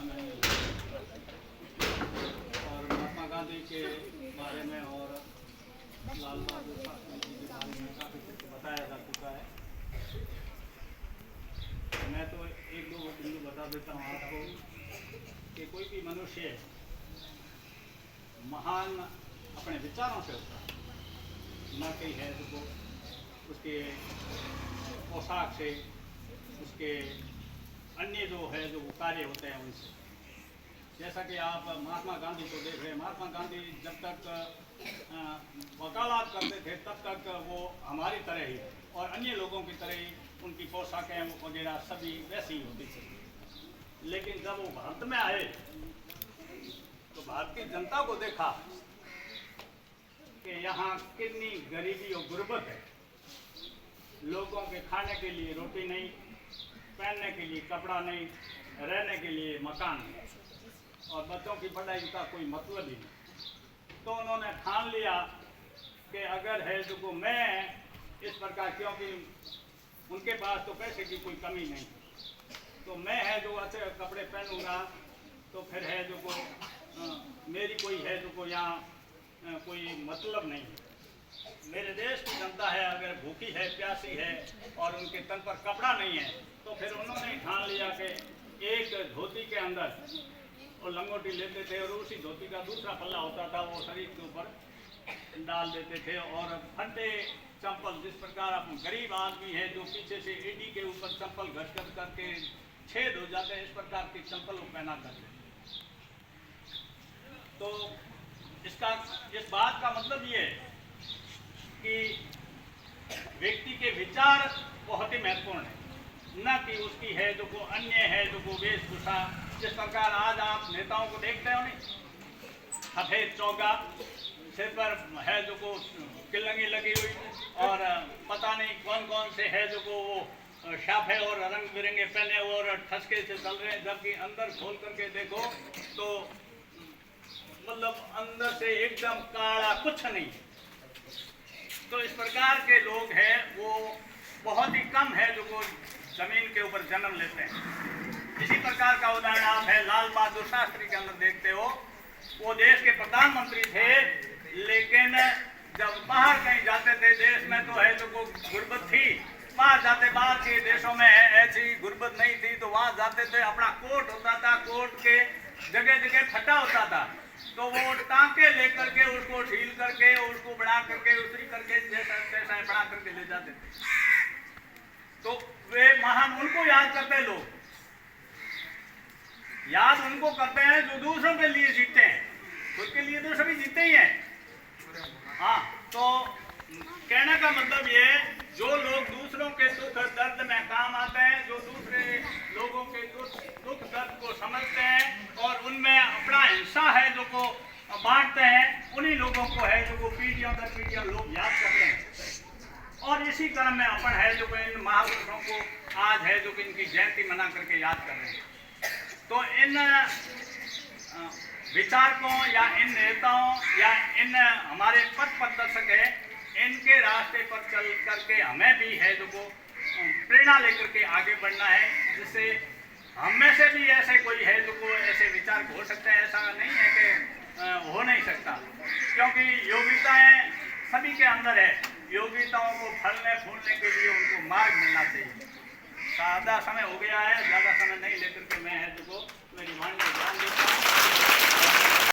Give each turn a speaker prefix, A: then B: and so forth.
A: समय में और महात्मा गांधी के बारे में और लाल बहादुर शास्त्री जी के बारे में काफ़ी कुछ बताया जा चुका है। मैं तो एक दो बिंदु बता देता हूँ आपको कि कोई भी मनुष्य महान अपने विचारों से होता है, न कहीं है तो उसके पोशाक से, उसके अन्य जो है जो कार्य होते हैं उनसे। जैसा कि आप महात्मा गांधी को देख रहे हैं, महात्मा गांधी जब तक वकालत करते थे तब तक वो हमारी तरह ही और अन्य लोगों की तरह ही उनकी पोशाकें वगैरह सभी वैसी ही होती थी। लेकिन जब वो भारत में आए तो भारत की जनता को देखा कि यहाँ कितनी गरीबी और गुर्बत है। लोगों के खाने के लिए रोटी नहीं, पहनने के लिए कपड़ा नहीं, रहने के लिए मकान नहीं और बच्चों की पढ़ाई का कोई मतलब ही नहीं। तो उन्होंने ठान लिया कि अगर है जो मैं इस प्रकार, क्योंकि उनके पास तो पैसे की कोई कमी नहीं, तो मैं है जो अच्छे कपड़े पहनूंगा तो फिर है जो मेरी कोई है जो यहाँ कोई मतलब नहीं है। मेरे देश की जनता है अगर भूखी है, प्यासी है और उनके तन पर कपड़ा नहीं है, तो फिर उन्होंने ठान लिया कि एक धोती के अंदर वो लंगोटी लेते थे और उसी धोती का दूसरा पल्ला होता था वो शरीर के ऊपर डाल देते थे और फटे चंपल, जिस प्रकार आप गरीब आदमी है जो पीछे से एडी के ऊपर चंपल घस कर करके छेद हो जाते हैं, इस प्रकार की चंपल वो पहना करते। तो इस बात का मतलब ये है कि व्यक्ति के विचार बहुत ही महत्वपूर्ण है, न कि उसकी है जो को अन्य है जो को वेशभूषा। जिस प्रकार आज आप नेताओं को देखते हो नहीं, सफेद चौका, सिर पर है जो को किलंगी लगी हुई और पता नहीं कौन कौन से है जो को वो शाफे और रंग बिरंगे पहने और ठसके से चल रहे हैं, जबकि अंदर खोल करके देखो तो मतलब अंदर से एकदम काला कुछ नहीं। तो इस प्रकार के लोग हैं वो बहुत ही कम है जो को जमीन के ऊपर जन्म लेते हैं। इसी प्रकार का उदाहरण आप है लाल बहादुर शास्त्री के अंदर देखते हो। वो देश के प्रधानमंत्री थे, लेकिन जब बाहर कहीं जाते थे, देश में तो है जो को गुर्बत थी, बाहर जाते बाहर के देशों में ऐसी गुर्बत नहीं थी, तो वहां जाते थे अपना कोट होता था, कोट के जगह जगह फटा होता था, तो वो टांके लेकर के उसको ढील करके उसको बना करके उतरी करके जैसा तैसा बना करके ले जाते थे। तो वे महान उनको याद करते हैं, लोग याद उनको करते हैं जो दूसरों के लिए जीते हैं, खुद के लिए तो सभी जीते ही हैं। हाँ, तो कहने का मतलब ये जो लोग दूसरों के सुख दर्द में काम आते हैं, जो दूसरे लोगों के दुख दर्द को समझते हैं और उनमें अपना हिस्सा है जो को बांटते हैं, उन्हीं लोगों को है जो को पीढ़ियों दर पीढ़ियों लोग याद करते हैं। और इसी क्रम में अपन है जो इन महापुरुषों को आज है जो कि इनकी जयंती मना करके याद कर रहे हैं। तो इन विचारकों या इन नेताओं या इन हमारे पथ प्रदर्शक है, इनके रास्ते पर चल करके हमें भी है जो को प्रेरणा लेकर के आगे बढ़ना है, जिससे हम में से भी ऐसे कोई है जो को ऐसे विचार हो सकते हैं। ऐसा नहीं है कि हो नहीं सकता, क्योंकि योग्यताएं सभी के अंदर है। योग्यताओं को फलने फूलने के लिए उनको मार्ग मिलना चाहिए। ज़्यादा समय हो गया है, ज़्यादा समय नहीं लेकर के